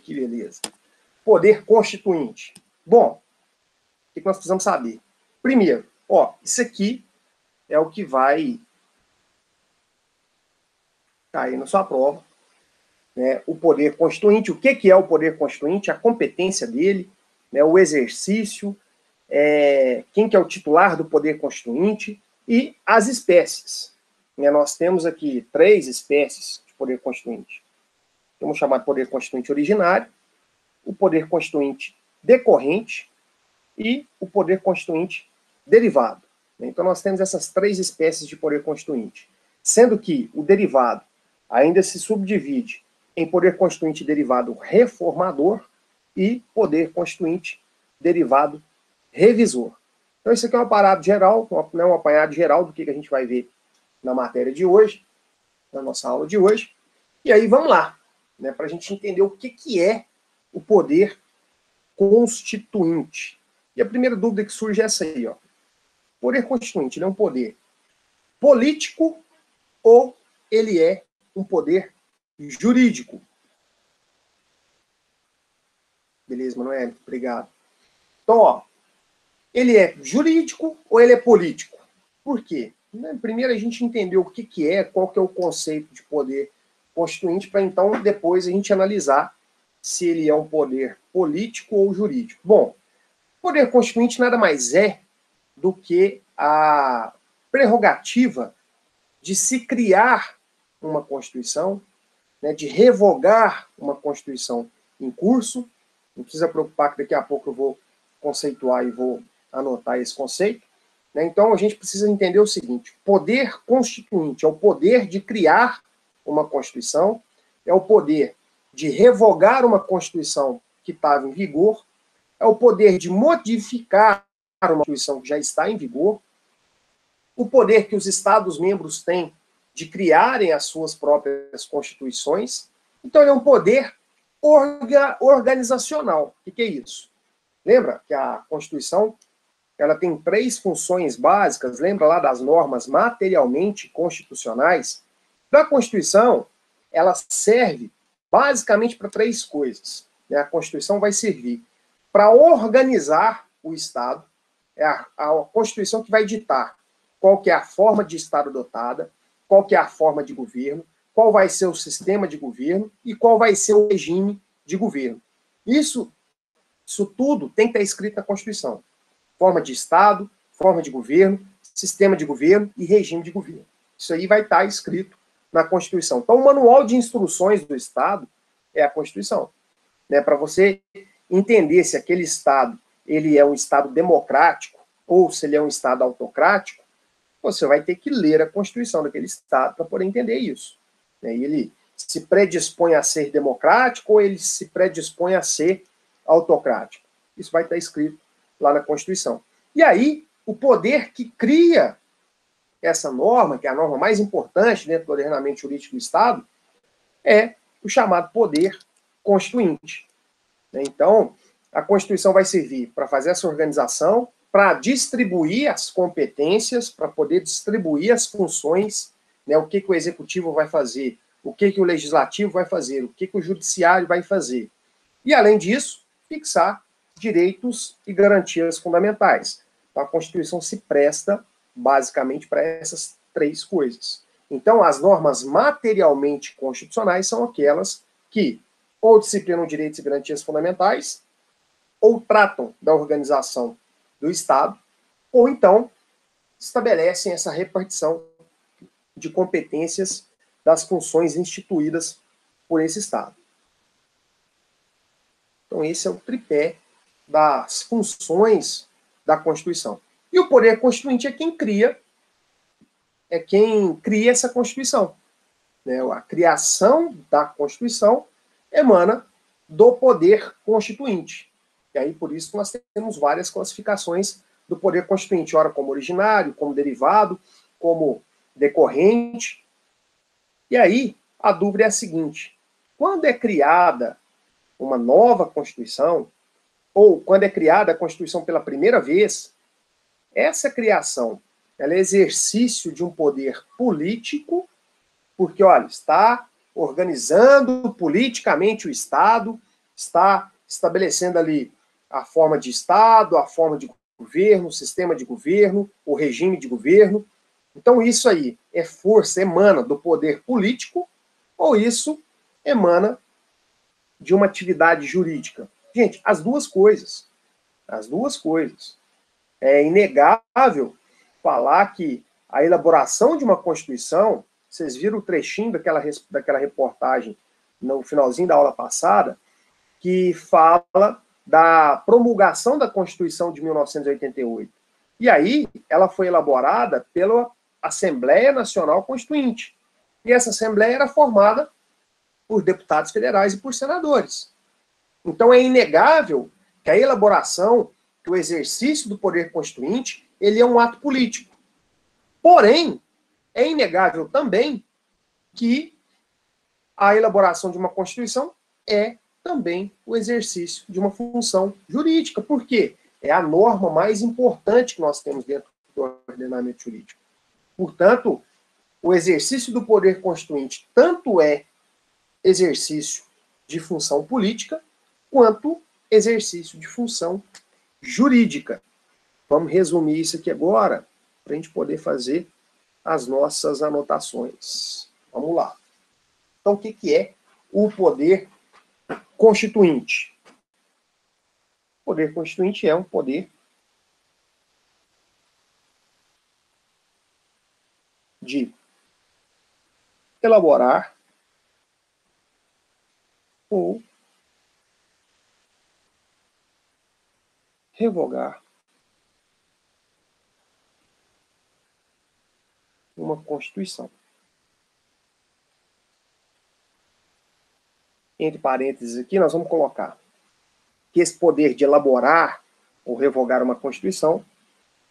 que beleza. Poder constituinte. Bom, o que nós precisamos saber? Primeiro, ó, isso aqui é o que vai cair na sua prova, né? O poder constituinte. O que é o poder constituinte? A competência dele, né? O exercício, quem que é o titular do poder constituinte e as espécies. Né? Nós temos aqui 3 espécies de poder constituinte. Vamos chamar de poder constituinte originário, o poder constituinte decorrente e o poder constituinte derivado. Então, nós temos essas 3 espécies de poder constituinte, sendo que o derivado ainda se subdivide em poder constituinte derivado reformador e poder constituinte derivado revisor. Então, isso aqui é um apanhado geral, um apanhado geral do que a gente vai ver na matéria de hoje, na nossa aula de hoje. E aí, vamos lá, né, para a gente entender o que é o poder constituinte. E a primeira dúvida que surge é essa aí, ó. O poder constituinte, ele é um poder político ou ele é um poder jurídico? Beleza, Manoel? Obrigado. Então, ó, ele é jurídico ou ele é político? Por quê? Primeiro a gente entendeu o que é, qual que é o conceito de poder constituinte, para então depois a gente analisar se ele é um poder político ou jurídico. Bom, o poder constituinte nada mais é do que a prerrogativa de se criar uma Constituição, né, de revogar uma Constituição em curso. Não precisa preocupar que daqui a pouco eu vou conceituar e vou anotar esse conceito. Né? Então, a gente precisa entender o seguinte: poder constituinte é o poder de criar uma Constituição, é o poder de revogar uma Constituição que estava em vigor, é o poder de modificar uma Constituição que já está em vigor, o poder que os Estados-membros têm de criarem as suas próprias constituições. Então, ele é um poder organizacional. O que é isso? Lembra que a Constituição ela tem 3 funções básicas, lembra lá das normas materialmente constitucionais? Da Constituição, ela serve basicamente para 3 coisas. A Constituição vai servir para organizar o Estado, é a Constituição que vai ditar qual que é a forma de Estado adotada, qual que é a forma de governo, qual vai ser o sistema de governo e qual vai ser o regime de governo. Isso tudo tem que estar escrito na Constituição. Forma de Estado, forma de governo, sistema de governo e regime de governo. Isso aí vai estar escrito na Constituição. Então, o manual de instruções do Estado é a Constituição. Né? Para você entender se aquele Estado ele é um Estado democrático ou se ele é um Estado autocrático, você vai ter que ler a Constituição daquele Estado para poder entender isso. Né? Ele se predispõe a ser democrático ou ele se predispõe a ser autocrático. Isso vai estar escrito lá na Constituição. E aí, o poder que cria essa norma, que é a norma mais importante dentro do ordenamento jurídico do Estado, é o chamado poder constituinte. Então, a Constituição vai servir para fazer essa organização, para distribuir as competências, para poder distribuir as funções, né, o que o Executivo vai fazer, o que o Legislativo vai fazer, o que o Judiciário vai fazer. E, além disso, fixar direitos e garantias fundamentais. Então, a Constituição se presta, basicamente, para essas 3 coisas. Então, as normas materialmente constitucionais são aquelas que ou disciplinam direitos e garantias fundamentais, ou tratam da organização do Estado, ou então estabelecem essa repartição de competências das funções instituídas por esse Estado. Então, esse é o tripé das funções da Constituição. E o poder constituinte é quem cria essa Constituição. Né? A criação da Constituição emana do poder constituinte. E aí, por isso, nós temos várias classificações do poder constituinte, ora como originário, como derivado, como decorrente. E aí, a dúvida é a seguinte: quando é criada uma nova Constituição, ou quando é criada a Constituição pela primeira vez, essa criação ela é exercício de um poder político, porque, olha, está organizando politicamente o Estado, está estabelecendo ali a forma de Estado, a forma de governo, o sistema de governo, o regime de governo. Então, isso aí é força, emana do poder político, ou isso emana de uma atividade jurídica? Gente, as duas coisas. As duas coisas. É inegável falar que a elaboração de uma Constituição, vocês viram o trechinho daquela reportagem no finalzinho da aula passada, que fala da promulgação da Constituição de 1988. E aí, ela foi elaborada pela Assembleia Nacional Constituinte. E essa Assembleia era formada por deputados federais e por senadores. Então, é inegável que a elaboração, que o exercício do poder constituinte, ele é um ato político. Porém, é inegável também que a elaboração de uma Constituição é também o exercício de uma função jurídica. Por quê? É a norma mais importante que nós temos dentro do ordenamento jurídico. Portanto, o exercício do poder constituinte tanto é exercício de função política, quanto exercício de função jurídica. Vamos resumir isso aqui agora, para a gente poder fazer as nossas anotações. Vamos lá. Então, o que é o poder constituinte? O poder constituinte é um poder de elaborar ou revogar uma Constituição. Entre parênteses aqui, nós vamos colocar que esse poder de elaborar ou revogar uma Constituição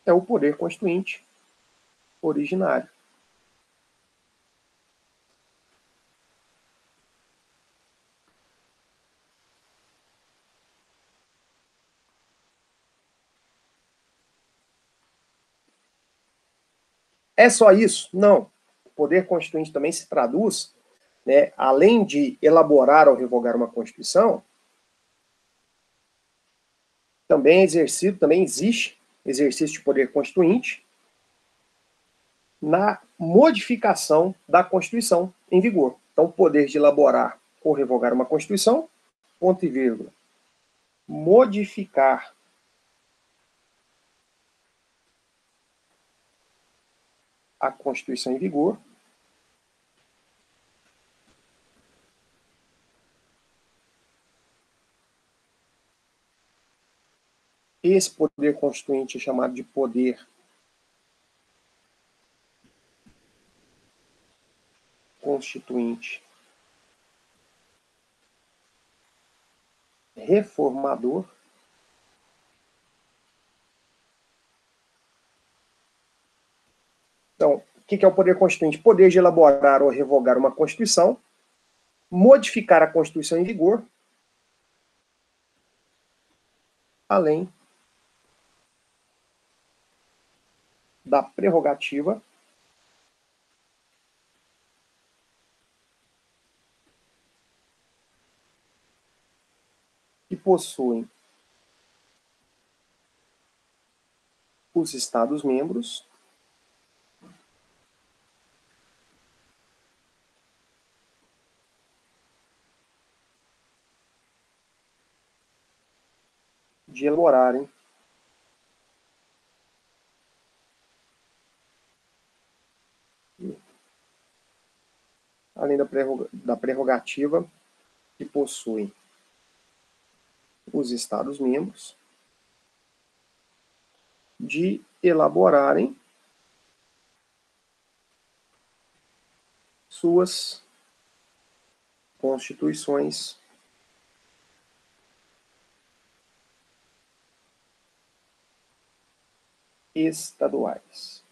é o poder constituinte originário. É só isso? Não. O poder constituinte também se traduz, né, além de elaborar ou revogar uma Constituição, também existe exercício de poder constituinte na modificação da Constituição em vigor. Então, o poder de elaborar ou revogar uma Constituição, ponto e vírgula, modificar a Constituição em vigor, esse poder constituinte é chamado de poder constituinte reformador. Então, o que é o poder constituinte? Poder de elaborar ou revogar uma Constituição, modificar a Constituição em vigor, além da prerrogativa que possuem os Estados-membros de elaborarem além da prerrogativa que possuem os Estados-membros de elaborarem suas constituições estaduais.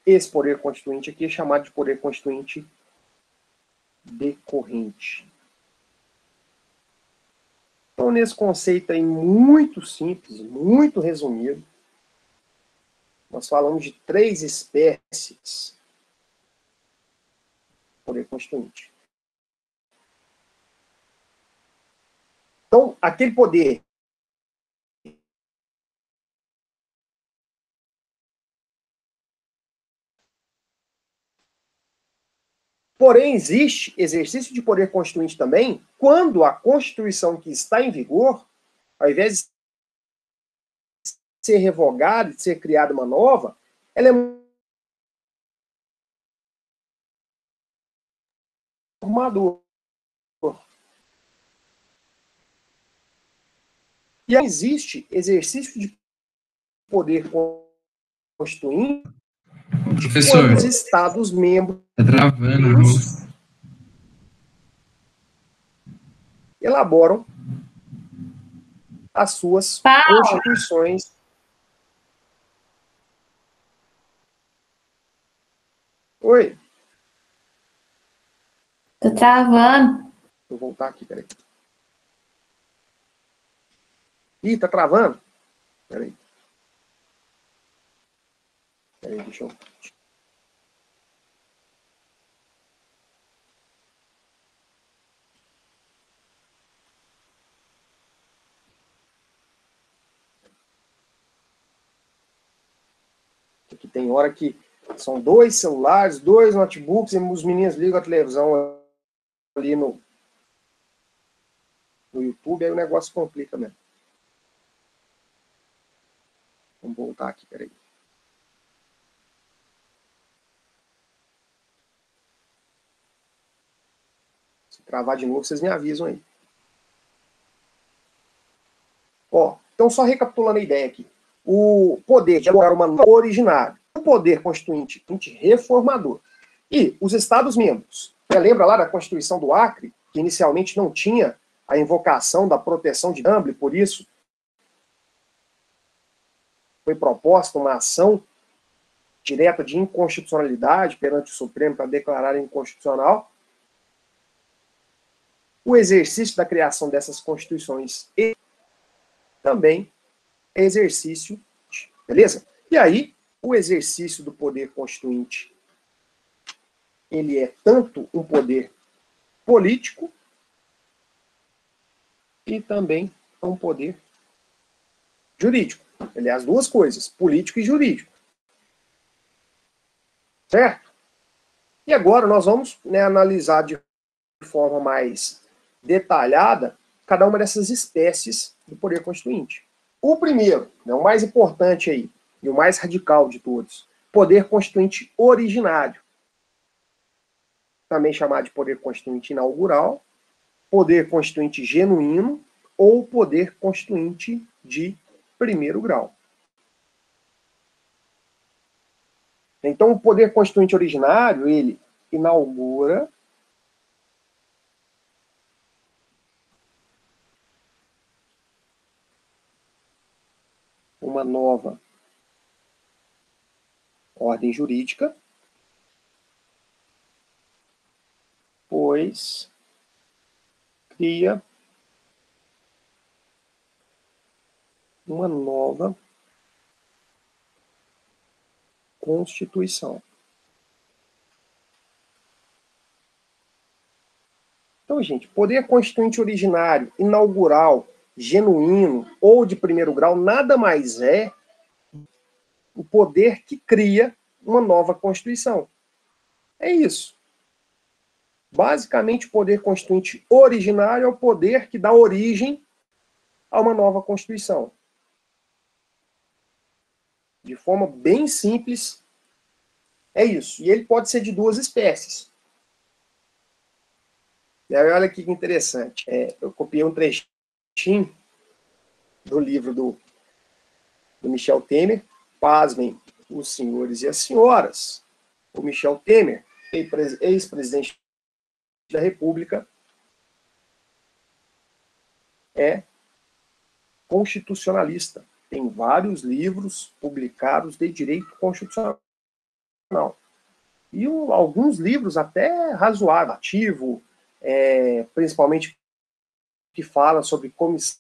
Esse poder constituinte aqui é chamado de poder constituinte decorrente. Então, nesse conceito aí muito simples, muito resumido, nós falamos de três espécies poder constituinte. Então, aquele poder porém, existe exercício de poder constituinte também quando a Constituição que está em vigor, ao invés de ser revogada, de ser criada uma nova, ela é formador. E aí existe exercício de poder constituinte Professor, quando os Estados-membros tá travando, viu? elaboram as suas constituições. Oi? Tô travando. Vou voltar aqui, peraí. Ih, tá travando? Peraí. Peraí, deixa eu... Aqui tem hora que são 2 celulares, 2 notebooks, e os meninos ligam a televisão ali no YouTube, aí o negócio complica mesmo. Vamos voltar aqui, peraí. Se travar de novo, vocês me avisam aí. Ó, então só recapitulando a ideia aqui. O poder de elaborar uma norma originária, o poder constituinte reformador. E os Estados-membros. Lembra lá da Constituição do Acre, que inicialmente não tinha a invocação da proteção de Dublin, por isso foi proposta uma ação direta de inconstitucionalidade perante o Supremo para declarar inconstitucional. O exercício da criação dessas constituições e também é exercício, beleza? E aí, o exercício do poder constituinte, ele é tanto um poder político e também um poder jurídico. Ele é as duas coisas, político e jurídico. Certo? E agora nós vamos, né, analisar de forma mais detalhada cada uma dessas espécies do poder constituinte. O primeiro, né, o mais importante aí, e o mais radical de todos, poder constituinte originário. Também chamado de poder constituinte inaugural, poder constituinte genuíno ou poder constituinte de primeiro grau. Então, o poder constituinte originário, ele inaugura uma nova ordem jurídica, pois cria uma nova Constituição. Então, gente, poder constituinte originário, inaugural, genuíno ou de primeiro grau, nada mais é o poder que cria uma nova Constituição. É isso. Basicamente, o poder constituinte originário é o poder que dá origem a uma nova Constituição. De forma bem simples, é isso. E ele pode ser de duas espécies. E aí, olha que interessante. Eu copiei um trechinho do livro do Michel Temer. Pasmem os senhores e as senhoras. O Michel Temer, ex-presidente da República, é constitucionalista. Tem vários livros publicados de direito constitucional. E alguns livros até razoável, ativo, principalmente que fala sobre comissão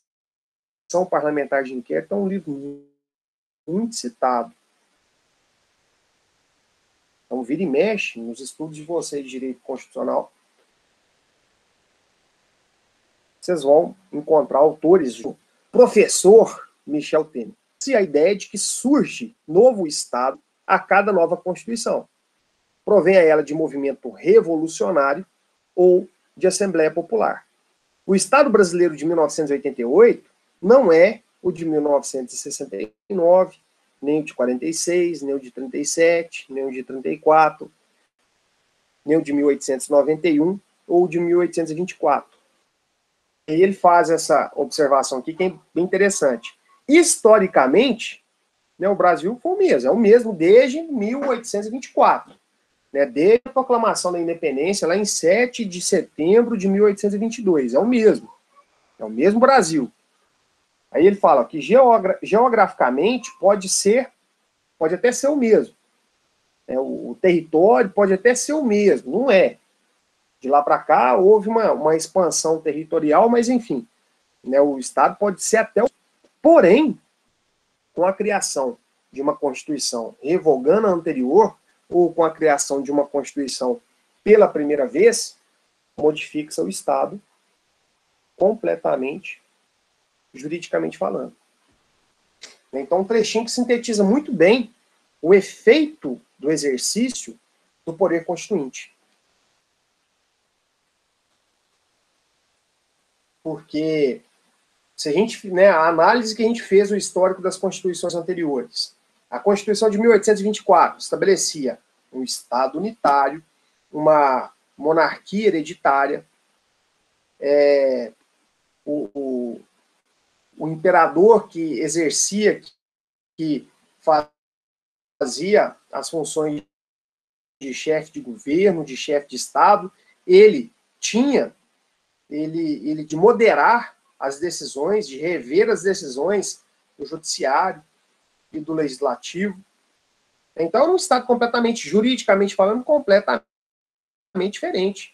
parlamentar de inquérito, é um livro muito citado. Então, vira e mexe nos estudos de vocês de direito constitucional. Vocês vão encontrar autores, o professor Michel Temer. A ideia de que surge novo Estado a cada nova Constituição. Provém a ela de movimento revolucionário ou de Assembleia Popular. O Estado brasileiro de 1988 não é o de 1969, nem o de 46, nem o de 37, nem o de 34, nem o de 1891 ou o de 1824. E ele faz essa observação aqui que é bem interessante. Historicamente, né, o Brasil foi é o mesmo desde 1824, né, desde a proclamação da independência, lá em 7 de setembro de 1822, é o mesmo Brasil. Aí ele fala que geograficamente pode até ser o mesmo, né, o território pode até ser o mesmo, não é. De lá para cá houve uma expansão territorial, mas enfim, né, o Estado pode ser até o... Porém, com a criação de uma Constituição revogando a anterior, ou com a criação de uma Constituição pela primeira vez, modifica-se o Estado completamente, juridicamente falando. Então, um trechinho que sintetiza muito bem o efeito do exercício do poder constituinte. Porque se a gente, né, a análise que a gente fez no histórico das constituições anteriores, a Constituição de 1824 estabelecia um Estado unitário, uma monarquia hereditária, o imperador que exercia, que fazia as funções de chefe de governo, de chefe de Estado, ele tinha de moderar as decisões, de rever as decisões do judiciário e do legislativo. Então, era um Estado completamente, juridicamente falando, completamente diferente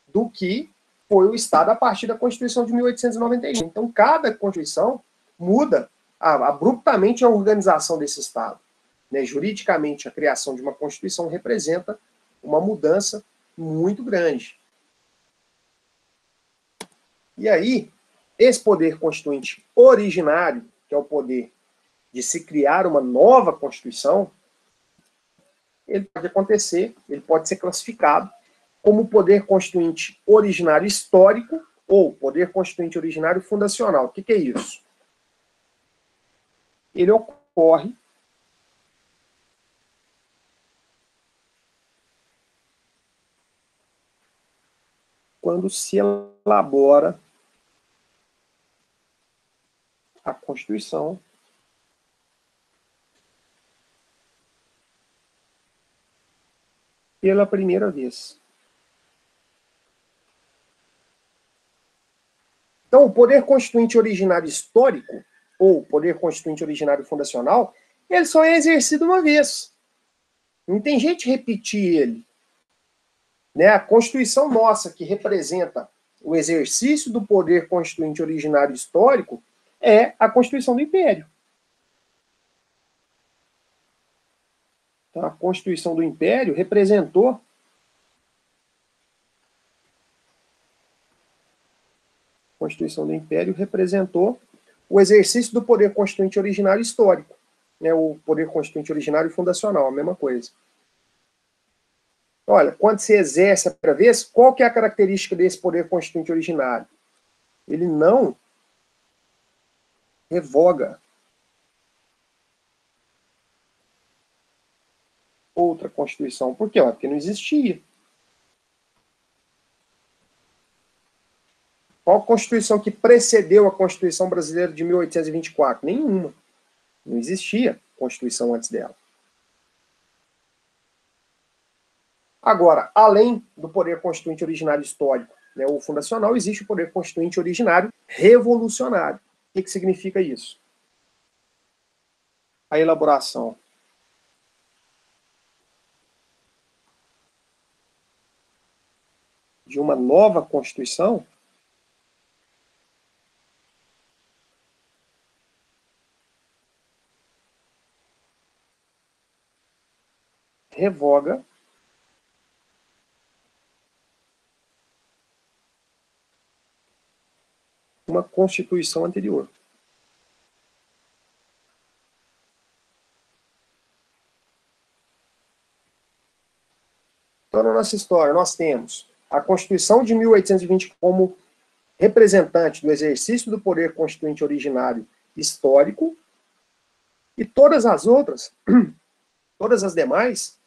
do que foi o Estado a partir da Constituição de 1891. Então, cada Constituição muda abruptamente a organização desse Estado. Né? Juridicamente, a criação de uma Constituição representa uma mudança muito grande. E aí, esse poder constituinte originário, que é o poder de se criar uma nova Constituição, ele pode acontecer, ele pode ser classificado como poder constituinte originário histórico ou poder constituinte originário fundacional. O que é isso? Ele ocorre quando se elabora a Constituição pela primeira vez. Então, o poder constituinte originário histórico, ou poder constituinte originário fundacional, ele só é exercido uma vez. Não tem jeito de repetir ele. Né? A Constituição nossa, que representa o exercício do poder constituinte originário histórico, é a Constituição do Império. Então, a Constituição do Império representou o exercício do poder constituinte originário histórico, né, o poder constituinte originário fundacional, a mesma coisa. Olha, quando se exerce a primeira vez, qual que é a característica desse poder constituinte originário? Ele não revoga outra Constituição. Por quê? Porque não existia. Qual Constituição que precedeu a Constituição Brasileira de 1824? Nenhuma. Não existia Constituição antes dela. Agora, além do poder constituinte originário histórico, né, ou fundacional, existe o poder constituinte originário revolucionário. O que significa isso? A elaboração de uma nova Constituição revoga uma Constituição anterior. Então, na nossa história, nós temos a Constituição de 1820 como representante do exercício do poder constituinte originário histórico, e todas as outras, todas as demais,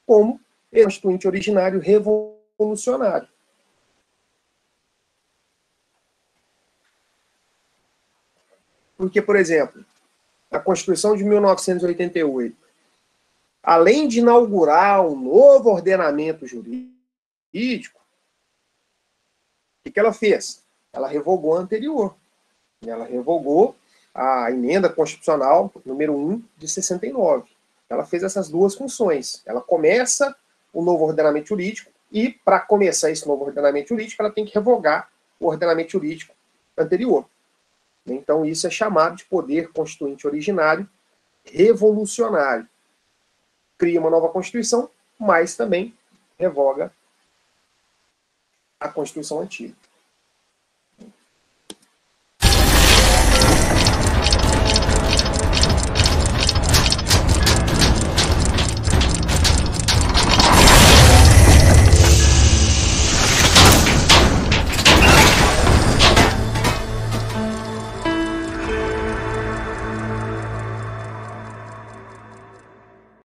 como constituinte originário revolucionário. Porque, por exemplo, a Constituição de 1988, além de inaugurar um novo ordenamento jurídico, o que ela fez? Ela revogou a anterior. Ela revogou a emenda constitucional número 1 de 69. Ela fez essas duas funções. Ela começa o novo ordenamento jurídico e, para começar esse novo ordenamento jurídico, ela tem que revogar o ordenamento jurídico anterior. Então, isso é chamado de poder constituinte originário revolucionário. Cria uma nova Constituição, mas também revoga a Constituição antiga.